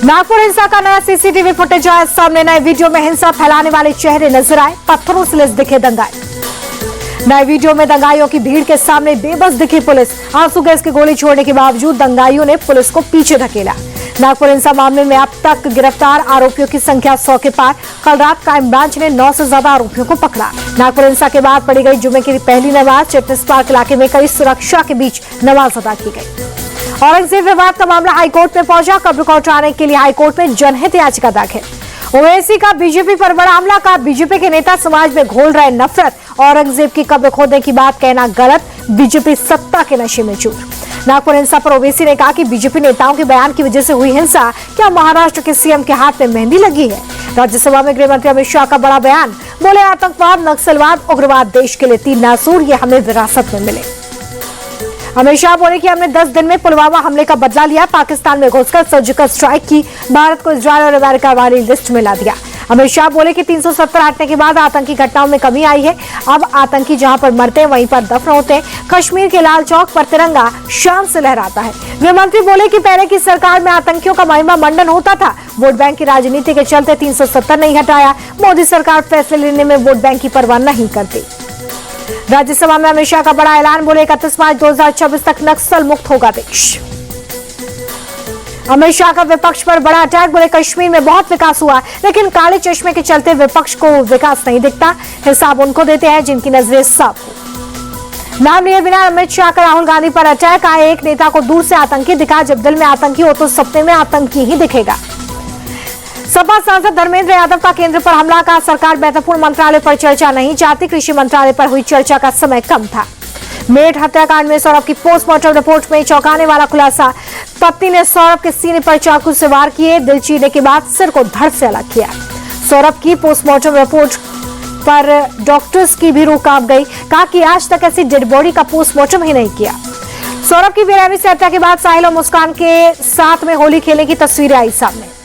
नागपुर हिंसा का नया सीसीटीवी फुटेज आया सामने। नए वीडियो में हिंसा फैलाने वाले चेहरे नजर आए, पत्थरों से लैस दिखे दंगाई। नए वीडियो में दंगाइयों की भीड़ के सामने बेबस दिखी पुलिस। आंसू गैस की गोली छोड़ने के बावजूद दंगाइयों ने पुलिस को पीछे धकेला। नागपुर हिंसा मामले में अब तक गिरफ्तार आरोपियों की संख्या 100 के पार। कल रात क्राइम ब्रांच ने 9 से ज्यादा आरोपियों को पकड़ा। नागपुर हिंसा के बाद पढ़ी गई जुमे की पहली नमाज चिटनिस पार्क इलाके में कड़ी सुरक्षा के बीच नमाज अदा की गई। औरंगजेब विवाद का मामला हाईकोर्ट में पहुंचा। कब्र को हटाने के लिए हाईकोर्ट में जनहित याचिका दाखिल। ओवैसी का बीजेपी पर बड़ा हमला। का बीजेपी के नेता समाज में घोल रहे नफरत। औरंगजेब की कब्र खोदने की बात कहना गलत, बीजेपी सत्ता के नशे में चूर। नागपुर हिंसा पर ओवैसी ने कहा कि बीजेपी नेताओं के बयान की वजह से हुई हिंसा। क्या महाराष्ट्र के सीएम के हाथ में मेहंदी लगी है? राज्यसभा में गृह मंत्री अमित शाह का बड़ा बयान। बोले आतंकवाद, नक्सलवाद, उग्रवाद देश के लिए 3 नासूर, ये हमें विरासत में मिले। अमित शाह बोले कि हमने 10 दिन में पुलवामा हमले का बदला लिया। पाकिस्तान में घुसकर सर्जिकल स्ट्राइक की। भारत को इजरायल और अमेरिका वाली लिस्ट में ला दिया। अमित शाह बोले कि 370 हटने के बाद आतंकी घटनाओं में कमी आई है। अब आतंकी जहां पर मरते हैं वहीं पर दफन होते हैं। कश्मीर के लाल चौक पर तिरंगा शान से लहराता है। गृह मंत्री बोले कि पहले की सरकार में आतंकियों का महिमा मंडन होता था। वोट बैंक की राजनीति के चलते 370 नहीं हटाया। मोदी सरकार फैसले लेने में वोट बैंक की परवाह नहीं करती। राज्यसभा में अमित शाह का बड़ा ऐलान। बोले 31 मार्च 2026 तक नक्सल मुक्त होगा देश। अमित शाह का विपक्ष पर बड़ा अटैक। बोले कश्मीर में बहुत विकास हुआ, लेकिन काले चश्मे के चलते विपक्ष को विकास नहीं दिखता। हिसाब उनको देते हैं जिनकी नजरें साफ हो। नाम लिए बिना अमित शाह का राहुल गांधी पर अटैक। आए एक नेता को दूर से आतंकी दिखा। जब दिल में आतंकी हो तो सपने में आतंकी ही दिखेगा। सपा सांसद धर्मेंद्र यादव का केंद्र पर हमला। का सरकार महत्वपूर्ण मंत्रालय पर चर्चा नहीं चाहती। कृषि मंत्रालय पर हुई चर्चा का समय कम था। मेरठ हत्याकांड में सौरभ की पोस्टमार्टम रिपोर्ट में चौंकाने वाला खुलासा। पत्नी ने सौरभ के सीने पर चाकू से वार किए। दिल चीरने के बाद सिर को धड़ से अलग किया। सौरभ की पोस्टमार्टम रिपोर्ट पर डॉक्टर्स की भी रूह कांप गई। कहा कि आज तक ऐसी डेड बॉडी का पोस्टमार्टम ही नहीं किया। सौरभ की बेरहमी से हत्या के बाद साहिल और मुस्कान के साथ में होली खेलने की तस्वीरें आई सामने।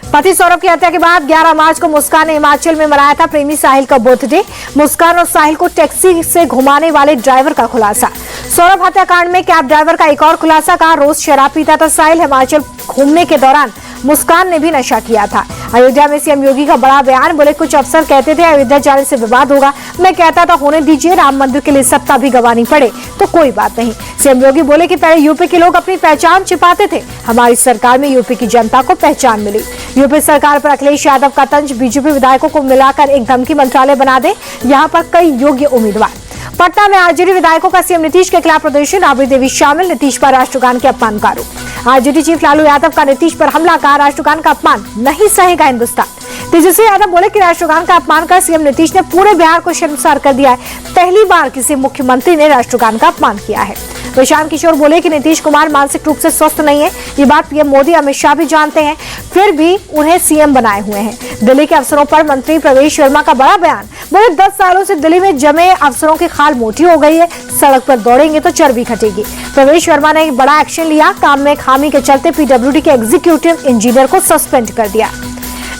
पति सौरभ की हत्या के बाद 11 मार्च को मुस्कान ने हिमाचल में मनाया था प्रेमी साहिल का बर्थडे। मुस्कान और साहिल को टैक्सी से घुमाने वाले ड्राइवर का खुलासा। सौरभ हत्याकांड में कैब ड्राइवर का एक और खुलासा। कहा रोज शराब पीता था साहिल। हिमाचल घूमने के दौरान मुस्कान ने भी नशा किया था। अयोध्या में सीएम योगी का बड़ा बयान। बोले कुछ अफसर कहते थे अयोध्या जाने से विवाद होगा। मैं कहता था होने दीजिए, राम मंदिर के लिए सत्ता भी गंवानी पड़े तो कोई बात नहीं। सीएम योगी बोले कि पहले यूपी के लोग अपनी पहचान छिपाते थे। हमारी सरकार में यूपी की जनता को पहचान मिली। यूपी सरकार पर अखिलेश यादव का तंज। बीजेपी विधायकों को मिलाकर एक धमकी मंत्रालय बना दे। यहाँ पर कई योग्य उम्मीदवार। पटना में आरजेडी विधायकों का सीएम नीतीश के खिलाफ प्रदर्शन। राबड़ी देवी शामिल। नीतीश पर राष्ट्रगान के अपमान का आरोप। आरजेडी चीफ लालू यादव का नीतीश पर हमला। कहा राष्ट्रगान का अपमान नहीं सहेगा हिंदुस्तान। तेजस्वी यादव बोले कि राष्ट्रगान का अपमान कर सीएम नीतीश ने पूरे बिहार को शर्मसार कर दिया है। पहली बार किसी मुख्यमंत्री ने राष्ट्रगान का अपमान किया है। प्रशांत किशोर बोले कि नीतीश कुमार मानसिक रूप से स्वस्थ नहीं है। ये बात पीएम मोदी, अमित शाह भी जानते हैं, फिर भी उन्हें सीएम बनाए हुए हैं। दिल्ली के अफसरों पर मंत्री प्रवेश वर्मा का बड़ा बयान। बोले 10 सालों से दिल्ली में जमे अफसरों की खाल मोटी हो गई है। सड़क पर दौड़ेंगे तो चर्बी घटेगी। प्रवेश वर्मा ने एक बड़ा एक्शन लिया। काम में खामी के चलते पीडब्ल्यूडी के एग्जीक्यूटिव इंजीनियर को सस्पेंड कर दिया।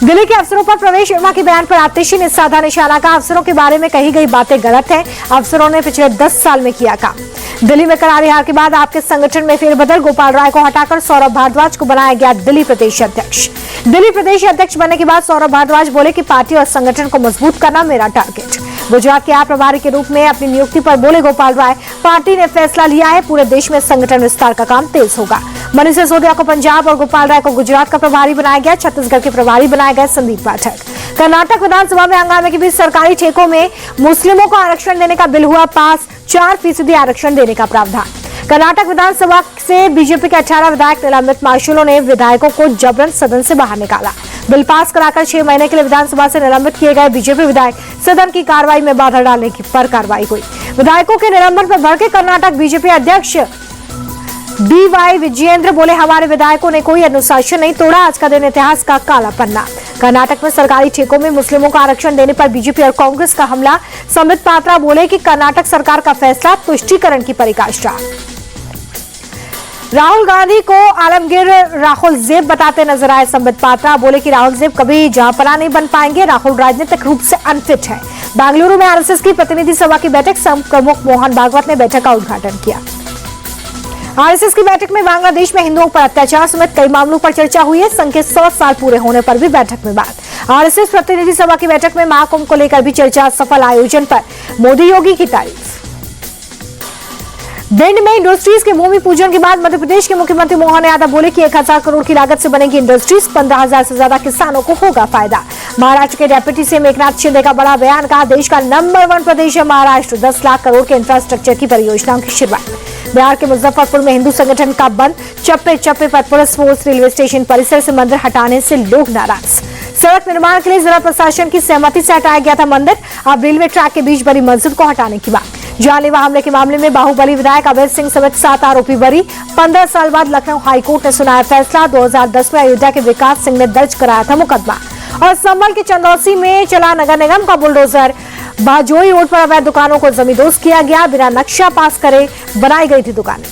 दिल्ली के अफसरों पर प्रवेश वर्मा के बयान पर आतिशी ने साधा निशाना। का अफसरों के बारे में कही गई बातें गलत हैं। अफसरों ने पिछले 10 साल में किया काम। दिल्ली में करारी हार के बाद आपके संगठन में फेरबदल। गोपाल राय को हटाकर सौरभ भारद्वाज को बनाया गया दिल्ली प्रदेश अध्यक्ष। दिल्ली प्रदेश अध्यक्ष बनने के बाद सौरभ भारद्वाज बोले कि पार्टी और संगठन को मजबूत करना मेरा टारगेट। गुजरात के प्रभारी के रूप में अपनी नियुक्ति पर बोले गोपाल राय, पार्टी ने फैसला लिया है पूरे देश में संगठन विस्तार का काम तेज होगा। मनीष सिसोदिया को पंजाब और गोपाल राय को गुजरात का प्रभारी बनाया गया। छत्तीसगढ़ के प्रभारी बनाए गए संदीप पाठक। कर्नाटक विधानसभा में हंगामे के बीच सरकारी ठेकों में मुस्लिमों को आरक्षण देने का बिल हुआ पास। 4% आरक्षण देने का प्रावधान। कर्नाटक विधानसभा से बीजेपी के 18 विधायक निलंबित। मार्शलों ने विधायकों को जबरन सदन से बाहर निकाला। बिल पास कराकर 6 महीने के लिए विधानसभा से निलंबित किए गए बीजेपी विधायक। सदन की कार्रवाई में बाधा डालने पर कार्रवाई हुई। विधायकों के निलंबन पर भड़के कर्नाटक बीजेपी अध्यक्ष DY विजयेंद्र। बोले हमारे विधायकों ने कोई अनुशासन नहीं तोड़ा। आज का दिन इतिहास का काला पन्ना। कर्नाटक में सरकारी ठेकों में मुस्लिमों को आरक्षण देने पर बीजेपी और कांग्रेस का हमला। संबित पात्रा बोले कि कर्नाटक सरकार का फैसला तुष्टीकरण की परिकाष्ठा। राहुल गांधी को आलमगीर राहुल जेब बताते नजर आए संबित पात्रा। बोले कि राहुल जेब कभी जहांपना नहीं बन पाएंगे। राहुल राजनीतिक रूप से अनफिट है। बेंगलुरु में आरएसएस की प्रतिनिधि सभा की बैठक। संघ प्रमुख मोहन भागवत ने बैठक का उद्घाटन किया। आरएसएस की बैठक में बांग्लादेश में हिंदुओं पर अत्याचार समेत कई मामलों पर चर्चा हुई है। संघ के 100 साल पूरे होने पर भी बैठक में बात। आरएसएस प्रतिनिधि सभा की बैठक में महाकुंभ को लेकर भी चर्चा। सफल आयोजन पर मोदी योगी की तारीफ। भिंड में इंडस्ट्रीज के भूमि पूजन के बाद मध्य प्रदेश के मुख्यमंत्री मोहन यादव बोले कि 1000 करोड़ की लागत से बनेगी इंडस्ट्रीज। 15,000 से ज्यादा किसानों को होगा फायदा। महाराष्ट्र के डेप्यूटी सीएम एकनाथ शिंदे का बड़ा बयान। कहा देश का नंबर 1 प्रदेश है महाराष्ट्र। 10 लाख करोड़ के इंफ्रास्ट्रक्चर की परियोजनाओं की शुरुआत। बिहार के मुजफ्फरपुर में हिंदू संगठन का बंद। चप्पे चप्पे पर पुलिस फोर्स। रेलवे स्टेशन परिसर से मंदिर हटाने से लोग नाराज। सड़क निर्माण के लिए जिला प्रशासन की सहमति से हटाया गया था मंदिर। अब रेलवे ट्रैक के बीच बनी मस्जिद को हटाने की बात। जानलेवा हमले के मामले में बाहुबली विधायक अवैध सिंह समेत 7 आरोपी बरी। 15 साल बाद लखनऊ हाईकोर्ट ने सुनाया फैसला। 2010 में अयोध्या के विकास सिंह ने दर्ज कराया था मुकदमा। और संभल के चंदौसी में चला नगर निगम का बुलडोजर। बाजोई रोड पर अवैध दुकानों को जमींदोज किया गया। बिना नक्शा पास करे बनाई गई थी दुकानें।